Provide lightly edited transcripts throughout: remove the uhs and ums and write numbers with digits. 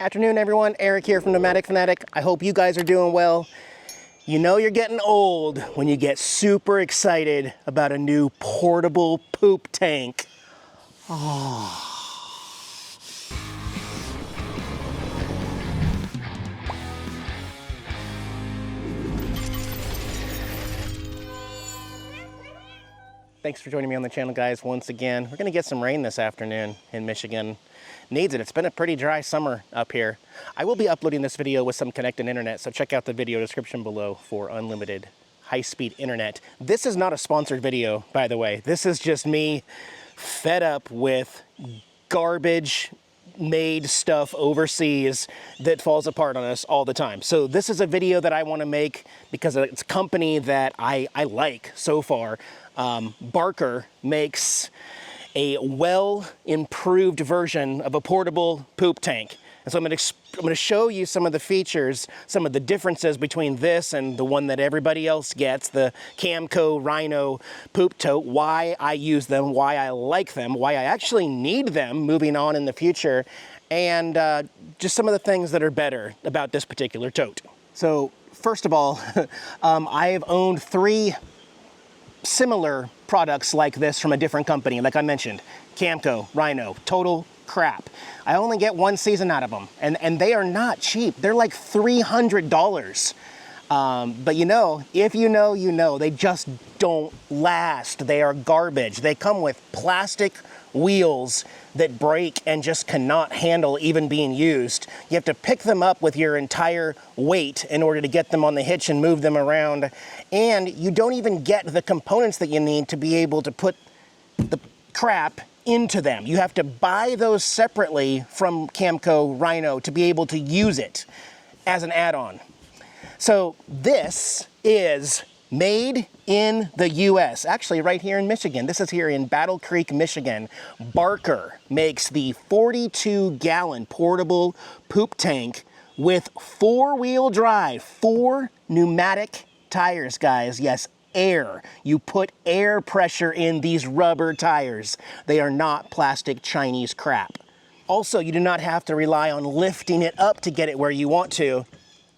Afternoon, everyone. Eric here from Pneumatic Fanatic. I hope you guys are doing well. You know you're getting old when you get super excited about a new portable poop tank. Oh. Thanks for joining me on the channel, guys, once again. We're gonna get some rain this afternoon in Michigan. Needs it. It's been a pretty dry summer up here. I will be uploading this video with some connected internet, so check out the video description below for unlimited high-speed internet. This is not a sponsored video, by the way. This is just me fed up with garbage made stuff overseas that falls apart on us all the time. So this is a video that I want to make because it's a company that I like so far. Barker makes a well-improved version of a portable poop tank. And so I'm going to show you some of the features, some of the differences between this and the one that everybody else gets, the Camco Rhino poop tote, why I use them, why I like them, why I actually need them moving on in the future, and just some of the things that are better about this particular tote. So first of all, I have owned 3 similar products like this from a different company. Like I mentioned, Camco, Rhino, total crap. I only get 1 season out of them, and they are not cheap. They're like $300. But you know, if you know, you know, they just don't last. They are garbage. They come with plastic wheels that break and just cannot handle even being used. You have to pick them up with your entire weight in order to get them on the hitch and move them around. And you don't even get the components that you need to be able to put the crap into them. You have to buy those separately from Camco Rhino to be able to use it as an add-on. So this is made in the US, actually right here in Michigan. This is here in Battle Creek, Michigan. Barker makes the 42-gallon portable poop tank with 4-wheel drive, 4 pneumatic tires, guys. Yes, air. You put air pressure in these rubber tires. They are not plastic Chinese crap. Also, you do not have to rely on lifting it up to get it where you want to.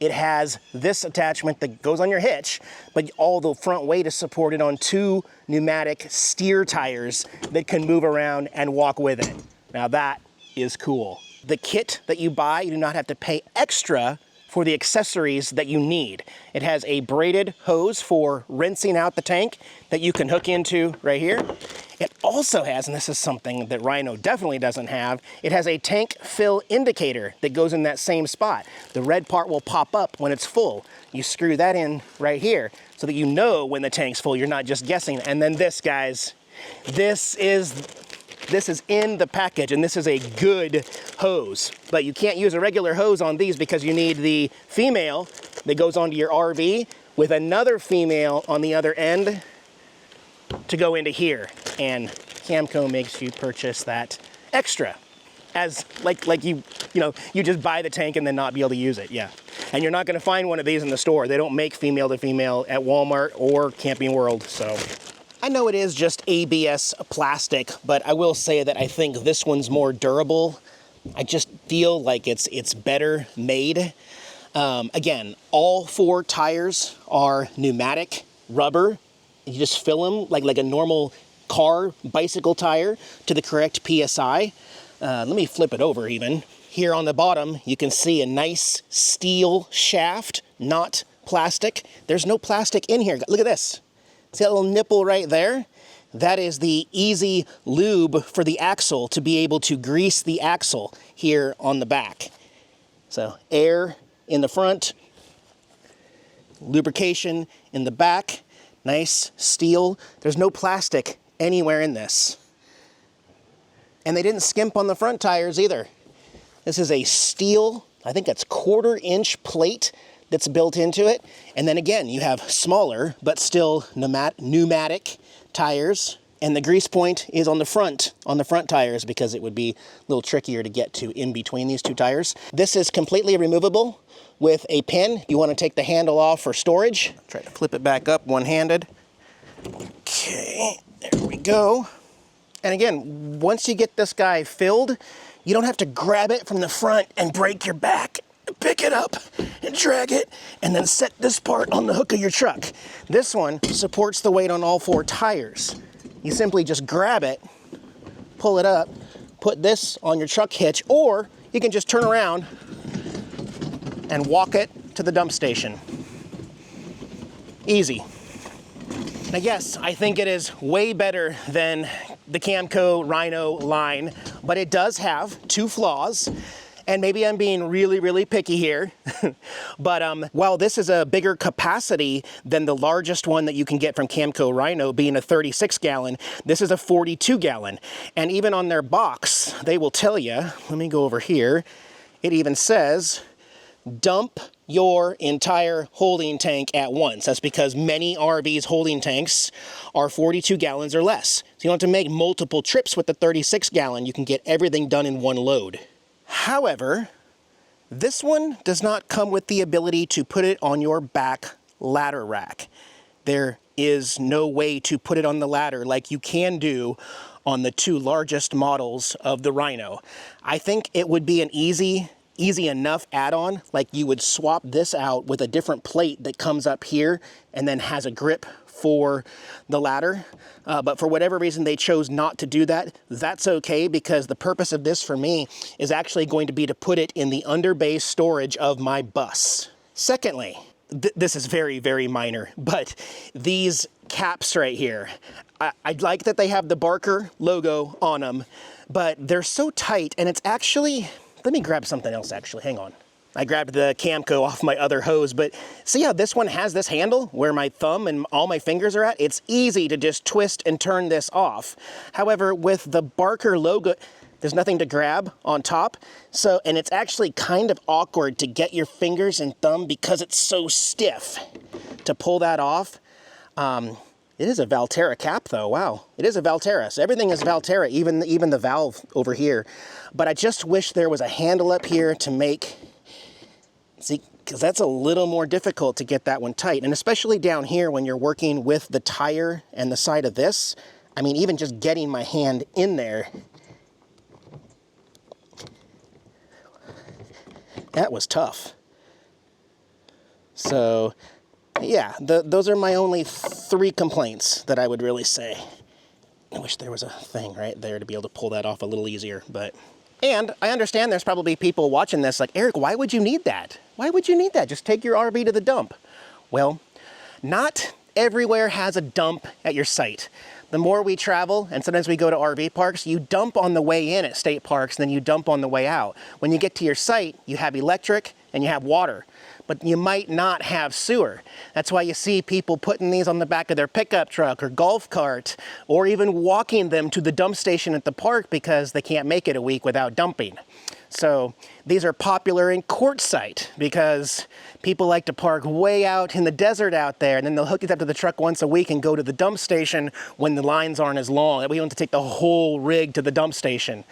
It has this attachment that goes on your hitch, but all the front weight is supported on 2 pneumatic steer tires that can move around and walk with it. Now that is cool. The kit that you buy, you do not have to pay extra for the accessories that you need. It has a braided hose for rinsing out the tank that you can hook into right here. It also has, and this is something that Rhino definitely doesn't have, it has a tank fill indicator that goes in that same spot. The red part will pop up when it's full. You screw that in right here so that you know when the tank's full. You're not just guessing. And then this, guys, this is in the package, and this is a good hose. But you can't use a regular hose on these because you need the female that goes onto your RV with another female on the other end to go into here. And Camco makes you purchase that extra, as like you just buy the tank and then not be able to use it. Yeah, and you're not going to find one of these in the store. They don't make female to female at Walmart or Camping World. So I know it is just ABS plastic, but I will say that I think this one's more durable. I just feel like it's better made. Again, all 4 tires are pneumatic rubber. You just fill them like a normal car bicycle tire to the correct PSI. Let me flip it over even. Here on the bottom, you can see a nice steel shaft, not plastic. There's no plastic in here. Look at this. See that little nipple right there? That is the easy lube for the axle to be able to grease the axle here on the back. So air in the front, lubrication in the back, nice steel. There's no plastic anywhere in this. And they didn't skimp on the front tires either. This is a steel, I think that's 1/4-inch plate that's built into it. And then again, you have smaller, but still pneumatic tires. And the grease point is on the front tires because it would be a little trickier to get to in between these 2 tires. This is completely removable with a pin. You want to take the handle off for storage. Try to flip it back up one-handed. Okay, there we go. And again, once you get this guy filled, You don't have to grab it from the front and break your back. Pick it up and drag it and then set this part on the hook of your truck. This one supports the weight on all 4 tires. You simply just grab it, pull it up, put this on your truck hitch, or you can just turn around and walk it to the dump station. Easy. Now yes, I think it is way better than the Camco Rhino line, but it does have 2 flaws. And maybe I'm being really, really picky here, but while this is a bigger capacity than the largest one that you can get from Camco Rhino being a 36 gallon, this is a 42 gallon. And even on their box, they will tell you, let me go over here, it even says, dump your entire holding tank at once. That's because many RVs' holding tanks are 42 gallons or less. So you don't have to make multiple trips with the 36 gallon. You can get everything done in one load. However, this one does not come with the ability to put it on your back ladder rack. There is no way to put it on the ladder like you can do on the 2 largest models of the Rhino. I think it would be an easy enough add-on, like you would swap this out with a different plate that comes up here and then has a grip for the ladder, but for whatever reason they chose not to do that. That's okay, because the purpose of this for me is actually going to be to put it in the underbay storage of my bus. Secondly, this is very, very minor, but these caps right here, I like that they have the Barker logo on them, but they're so tight, and it's actually, let me grab something else actually, hang on. I grabbed the Camco off my other hose, but see how this one has this handle where my thumb and all my fingers are at? It's easy to just twist and turn this off. However, with the Barker logo, there's nothing to grab on top. So, and it's actually kind of awkward to get your fingers and thumb because it's so stiff to pull that off. It is a Valterra cap though, wow. It is a Valterra, so everything is Valterra, even the valve over here. But I just wish there was a handle up here to make, see, because that's a little more difficult to get that one tight. And especially down here when you're working with the tire and the side of this, I mean, even just getting my hand in there, that was tough. So, yeah, those are my only 3 complaints that I would really say. I wish there was a thing right there to be able to pull that off a little easier, but... And I understand there's probably people watching this like, Eric, why would you need that? Why would you need that? Just take your RV to the dump. Well, not everywhere has a dump at your site. The more we travel, and sometimes we go to RV parks, you dump on the way in at state parks, and then you dump on the way out. When you get to your site, you have electric and you have water, but you might not have sewer. That's why you see people putting these on the back of their pickup truck or golf cart, or even walking them to the dump station at the park because they can't make it a week without dumping. So these are popular in quartzsite because people like to park way out in the desert out there, and then they'll hook it up to the truck once a week and go to the dump station when the lines aren't as long. We don't have to take the whole rig to the dump station.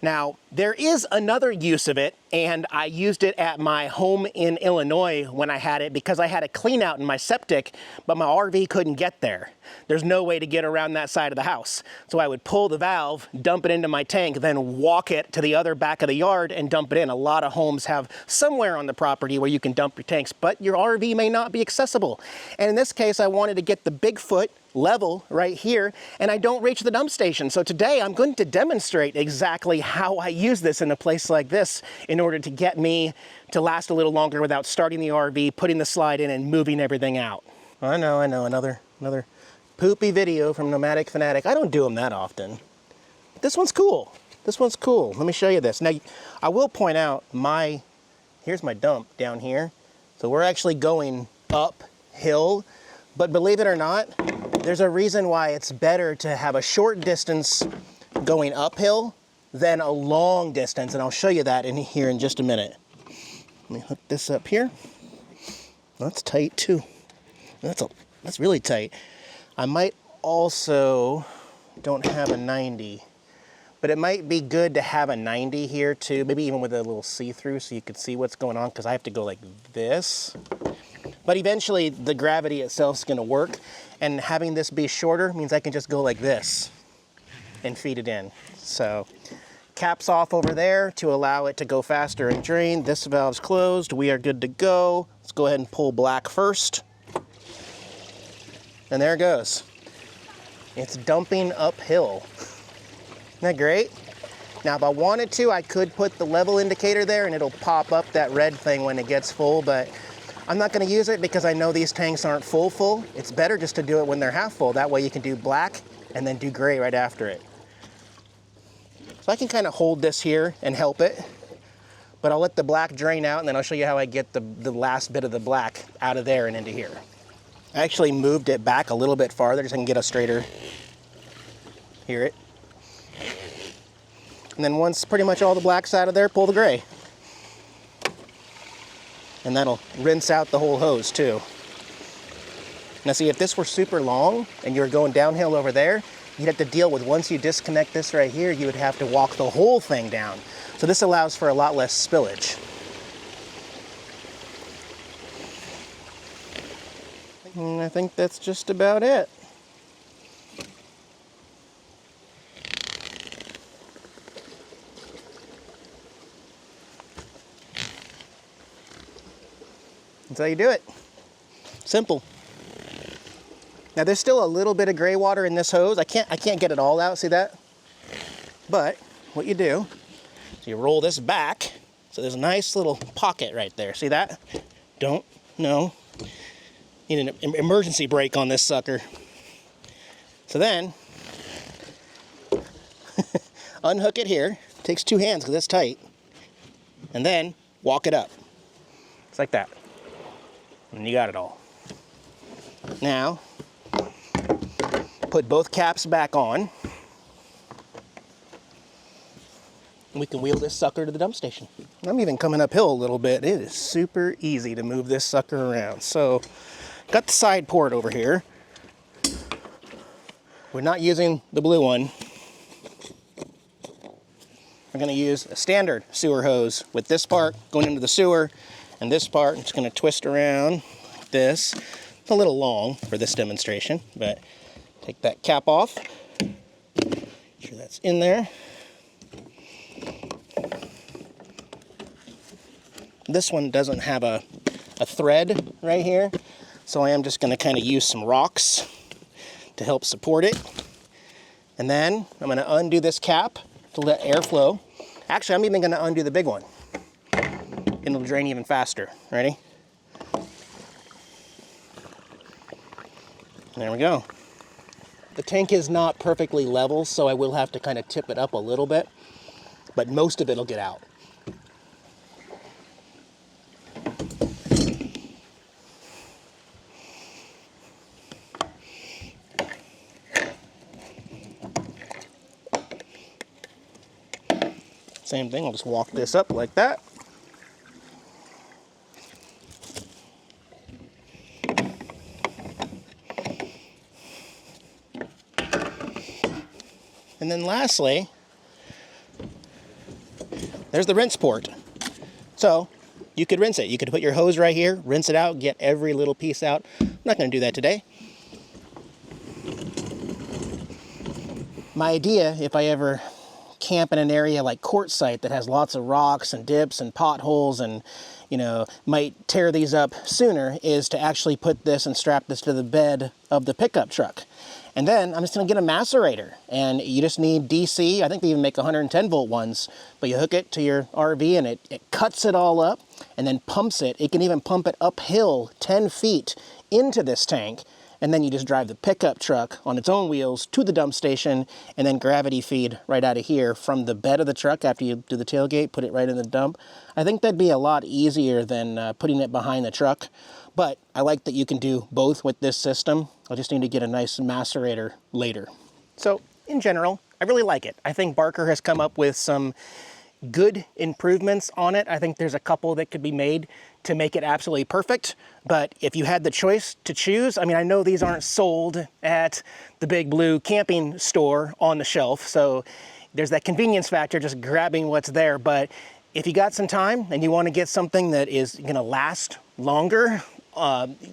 Now, there is another use of it, and I used it at my home in Illinois when I had it because I had a clean out in my septic, but my RV couldn't get there. There's no way to get around that side of the house. So I would pull the valve, dump it into my tank, then walk it to the other back of the yard and dump it in. A lot of homes have somewhere on the property where you can dump your tanks, but your RV may not be accessible. And in this case, I wanted to get the Bigfoot level right here, and I don't reach the dump station. So today I'm going to demonstrate exactly how I use this in a place like this in order to get me to last a little longer without starting the RV, putting the slide in, and moving everything out. I know, another poopy video from Nomadic Fanatic. I don't do them that often. This one's cool. This one's cool. Let me show you this. Now, I will point out here's my dump down here. So we're actually going uphill, but believe it or not, there's a reason why it's better to have a short distance going uphill than a long distance, and I'll show you that in here in just a minute. Let me hook this up here. That's tight too. That's really tight. I might also don't have a 90, but it might be good to have a 90 here too, maybe even with a little see-through so you can see what's going on, because I have to go like this. But eventually the gravity itself is going to work, and having this be shorter means I can just go like this and feed it in. So cap's off over there to allow it to go faster and drain. This valve's closed. We are good to go. Let's go ahead and pull black first. And there it goes. It's dumping uphill. Isn't that great? Now, if I wanted to, I could put the level indicator there and it'll pop up that red thing when it gets full, but I'm not going to use it because I know these tanks aren't full. It's better just to do it when they're half full. That way you can do black and then do gray right after it. So I can kind of hold this here and help it, but I'll let the black drain out and then I'll show you how I get the last bit of the black out of there and into here. I actually moved it back a little bit farther so I can get a straighter, hear it. And then once pretty much all the black's out of there, pull the gray. And that'll rinse out the whole hose too. Now see, if this were super long and you were going downhill over there, you'd have to deal with, once you disconnect this right here, you would have to walk the whole thing down. So this allows for a lot less spillage. And I think that's just about it. That's how you do it. Simple. Now there's still a little bit of gray water in this hose. I can't get it all out, see that? But what you do is you roll this back, so there's a nice little pocket right there. See that? No. Need an emergency brake on this sucker. So then, unhook it here. Takes 2 hands because it's tight. And then walk it up. It's like that. And you got it all. Now, put both caps back on. And we can wheel this sucker to the dump station. I'm even coming uphill a little bit. It is super easy to move this sucker around. So, got the side port over here. We're not using the blue one. We're going to use a standard sewer hose with this part going into the sewer, and this part, I'm just going to twist around like this. It's a little long for this demonstration, but take that cap off. Make sure that's in there. This one doesn't have a thread right here, so I am just going to kind of use some rocks to help support it. And then I'm going to undo this cap to let air flow. Actually, I'm even going to undo the big one. And it'll drain even faster. Ready? There we go. The tank is not perfectly level, so I will have to kind of tip it up a little bit, but most of it will get out. Same thing, I'll just walk this up like that. And then lastly, there's the rinse port. So you could rinse it. You could put your hose right here, rinse it out, get every little piece out. I'm not going to do that today. My idea, if I ever camp in an area like Quartzsite that has lots of rocks and dips and potholes and, you know, might tear these up sooner, is to actually put this and strap this to the bed of the pickup truck. And then I'm just going to get a macerator, and you just need DC. I think they even make 110 volt ones, but you hook it to your RV and it cuts it all up and then pumps it. It can even pump it uphill 10 feet into this tank, and then you just drive the pickup truck on its own wheels to the dump station and then gravity feed right out of here from the bed of the truck after you do the tailgate, put it right in the dump. I think that'd be a lot easier than putting it behind the truck, but I like that you can do both with this system. I'll just need to get a nice macerator later. So in general, I really like it. I think Barker has come up with some good improvements on it. I think there's a couple that could be made to make it absolutely perfect, but if you had the choice to choose, I mean, I know these aren't sold at the big blue camping store on the shelf, so there's that convenience factor, just grabbing what's there. But if you got some time and you want to get something that is going to last longer,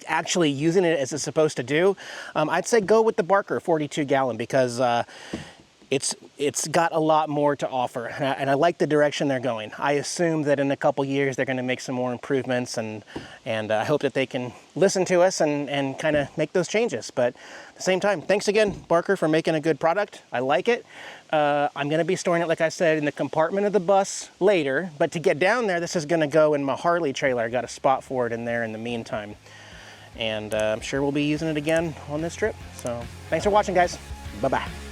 actually using it as it's supposed to do, I'd say go with the Barker 42 gallon, because it's got a lot more to offer, and I like the direction they're going. I assume that in a couple years they're going to make some more improvements, and I hope that they can listen to us and kind of make those changes. But at the same time, thanks again, Barker, for making a good product. I like it. I'm going to be storing it, like I said, in the compartment of the bus later, but to get down there, this is going to go in my Harley trailer. I got a spot for it in there in the meantime, and I'm sure we'll be using it again on this trip. So thanks for watching, guys. Bye-bye.